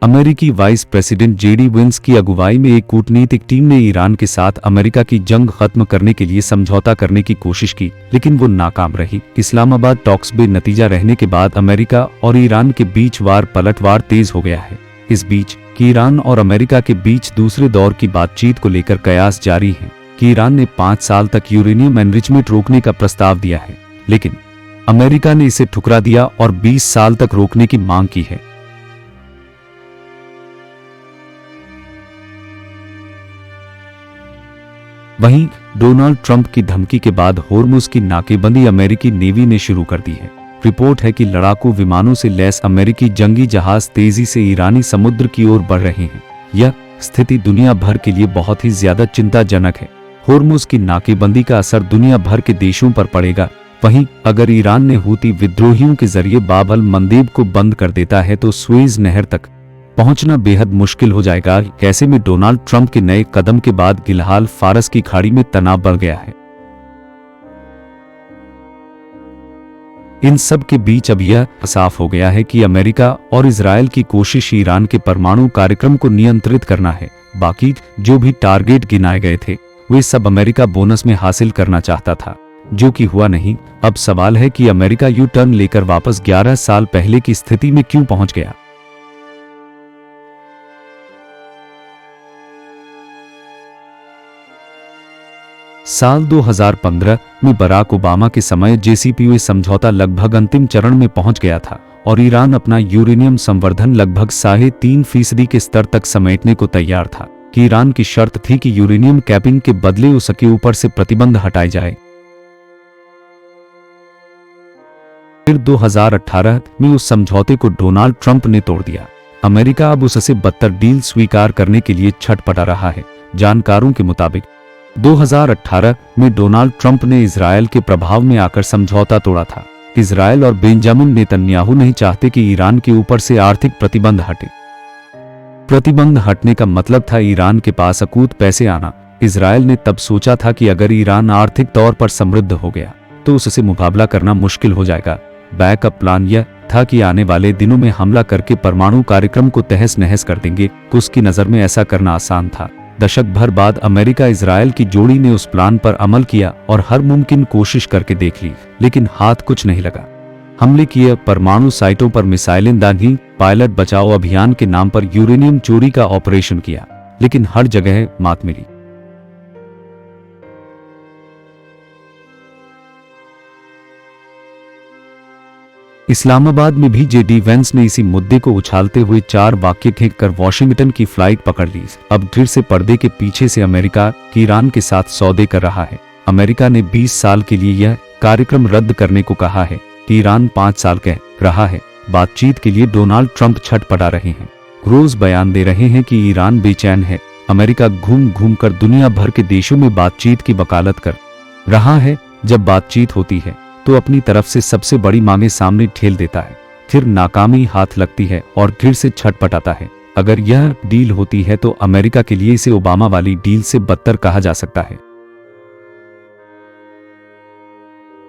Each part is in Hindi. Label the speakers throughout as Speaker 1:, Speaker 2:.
Speaker 1: अमेरिकी वाइस प्रेसिडेंट जेडी वेंस की अगुवाई में एक कूटनीतिक टीम ने ईरान के साथ अमेरिका की जंग खत्म करने के लिए समझौता करने की कोशिश की, लेकिन वो नाकाम रही। इस्लामाबाद टॉक्स बेनतीजा रहने के बाद अमेरिका और ईरान के बीच पलटवार तेज हो गया है। इस बीच ईरान और अमेरिका के बीच दूसरे दौर की बातचीत को लेकर कयास जारी है कि ईरान ने 5 साल तक यूरेनियम एनरिचमेंट रोकने का प्रस्ताव दिया है, लेकिन अमेरिका ने इसे ठुकरा दिया और 20 साल तक रोकने की मांग की है। वहीं डोनाल्ड ट्रंप की धमकी के बाद होर्मुज की नाकेबंदी अमेरिकी नेवी ने शुरू कर दी है। रिपोर्ट है कि लड़ाकू विमानों से लैस अमेरिकी जंगी जहाज तेजी से ईरानी समुद्र की ओर बढ़ रहे हैं। यह स्थिति दुनिया भर के लिए बहुत ही ज्यादा चिंताजनक है। होर्मुज की नाकेबंदी का असर दुनिया भर के देशों पर पड़ेगा। वहीं अगर ईरान ने हूती विद्रोहियों के जरिए बाब अल मंदेब को बंद कर देता है तो सुएज नहर तक पहुंचना बेहद मुश्किल हो जाएगा। ऐसे में डोनाल्ड ट्रंप के नए कदम के बाद गिलहाल फारस की खाड़ी में तनाव बढ़ गया है। इन सब के बीच अब यह साफ हो गया है कि अमेरिका और इजरायल की कोशिश ईरान के परमाणु कार्यक्रम को नियंत्रित करना है। बाकी जो भी टारगेट गिनाए गए थे वे सब अमेरिका बोनस में हासिल करना चाहता था, जो कि हुआ नहीं। अब सवाल है कि अमेरिका यू टर्न लेकर वापस 11 साल पहले की स्थिति में क्यों पहुंच गया। साल 2015 में बराक ओबामा के समय JCPOA समझौता लगभग अंतिम चरण में पहुंच गया था और ईरान अपना यूरेनियम संवर्धन लगभग 3.5% के स्तर तक समेटने को तैयार था। कि ईरान की शर्त थी कि यूरेनियम कैपिंग के बदले उसके ऊपर से प्रतिबंध हटाए जाए। फिर 2018 में उस समझौते को डोनाल्ड ट्रंप ने तोड़ दिया। अमेरिका अब उससे बदतर डील स्वीकार करने के लिए छटपटा रहा है। जानकारों के मुताबिक 2018 में डोनाल्ड ट्रंप ने इजरायल के प्रभाव में आकर समझौता तोड़ा था। इजरायल और बेंजामिन नेतन्याहू नहीं चाहते कि ईरान के ऊपर से आर्थिक प्रतिबंध हटे। प्रतिबंध हटने का मतलब था ईरान के पास अकूत पैसे आना। इजरायल ने तब सोचा था कि अगर ईरान आर्थिक तौर पर समृद्ध हो गया तो उससे मुकाबला करना मुश्किल हो जाएगा। बैकअप प्लान यह था कि आने वाले दिनों में हमला करके परमाणु कार्यक्रम को तहस नहस कर देंगे। उसकी नजर में ऐसा करना आसान था। दशक भर बाद अमेरिका इजरायल की जोड़ी ने उस प्लान पर अमल किया और हर मुमकिन कोशिश करके देख ली, लेकिन हाथ कुछ नहीं लगा। हमले किए, परमाणु साइटों पर मिसाइलें दागी, पायलट बचाओ अभियान के नाम पर यूरेनियम चोरी का ऑपरेशन किया, लेकिन हर जगह मात मिली। इस्लामाबाद में भी जेडी वेंस ने इसी मुद्दे को उछालते हुए 4 वाक्य फेंककर वॉशिंगटन की फ्लाइट पकड़ ली। अब फिर से पर्दे के पीछे से अमेरिका ईरान के साथ सौदे कर रहा है। अमेरिका ने 20 साल के लिए यह कार्यक्रम रद्द करने को कहा है। ईरान 5 साल कह रहा है। बातचीत के लिए डोनाल्ड ट्रंप छटपटा रहे हैं। रोज बयान दे रहे हैं कि ईरान बेचैन है। अमेरिका घूम घूम कर दुनिया भर के देशों में बातचीत की वकालत कर रहा है। जब बातचीत होती है तो अपनी तरफ से सबसे बड़ी मांगे सामने ठेल देता है, फिर नाकामी हाथ लगती है और फिर से छटपटाता है। अगर यह डील होती है तो अमेरिका के लिए इसे ओबामा वाली डील से बदतर कहा जा सकता है।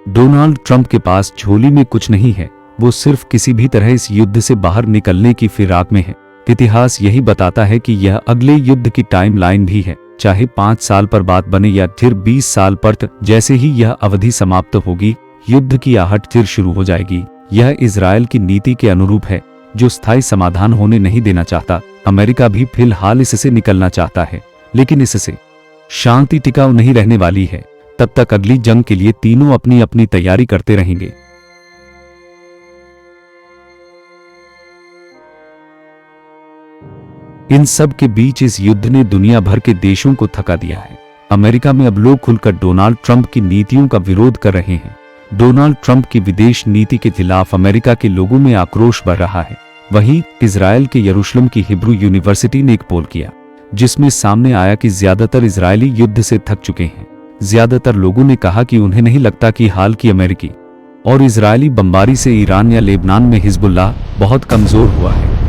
Speaker 1: डोनाल्ड ट्रंप के पास झोली में कुछ नहीं है, वो सिर्फ किसी भी तरह इस युद्ध से बाहर निकलने की फिराक में है। इतिहास यही बताता है कि यह अगले युद्ध की टाइमलाइन भी है, चाहे 5 साल पर बात बने या फिर 20 साल पर। जैसे ही यह अवधि समाप्त होगी, युद्ध की आहट फिर शुरू हो जाएगी। यह इजरायल की नीति के अनुरूप है, जो स्थायी समाधान होने नहीं देना चाहता। अमेरिका भी फिलहाल इससे निकलना चाहता है, लेकिन इससे शांति टिकाऊ नहीं रहने वाली है। तब तक अगली जंग के लिए तीनों अपनी अपनी तैयारी करते रहेंगे। इन सब के बीच इस युद्ध ने दुनिया भर के देशों को थका दिया है। अमेरिका में अब लोग खुलकर डोनाल्ड ट्रंप की नीतियों का विरोध कर रहे हैं। डोनाल्ड ट्रंप की विदेश नीति के खिलाफ अमेरिका के लोगों में आक्रोश बढ़ रहा है। वहीं इजरायल के यरूशलेम की हिब्रू यूनिवर्सिटी ने एक पोल किया, जिसमें सामने आया कि ज्यादातर इजरायली युद्ध से थक चुके हैं। ज्यादातर लोगों ने कहा कि उन्हें नहीं लगता कि हाल की अमेरिकी और इजरायली बमबारी से ईरान या लेबनान में हिजबुल्लाह बहुत कमजोर हुआ है।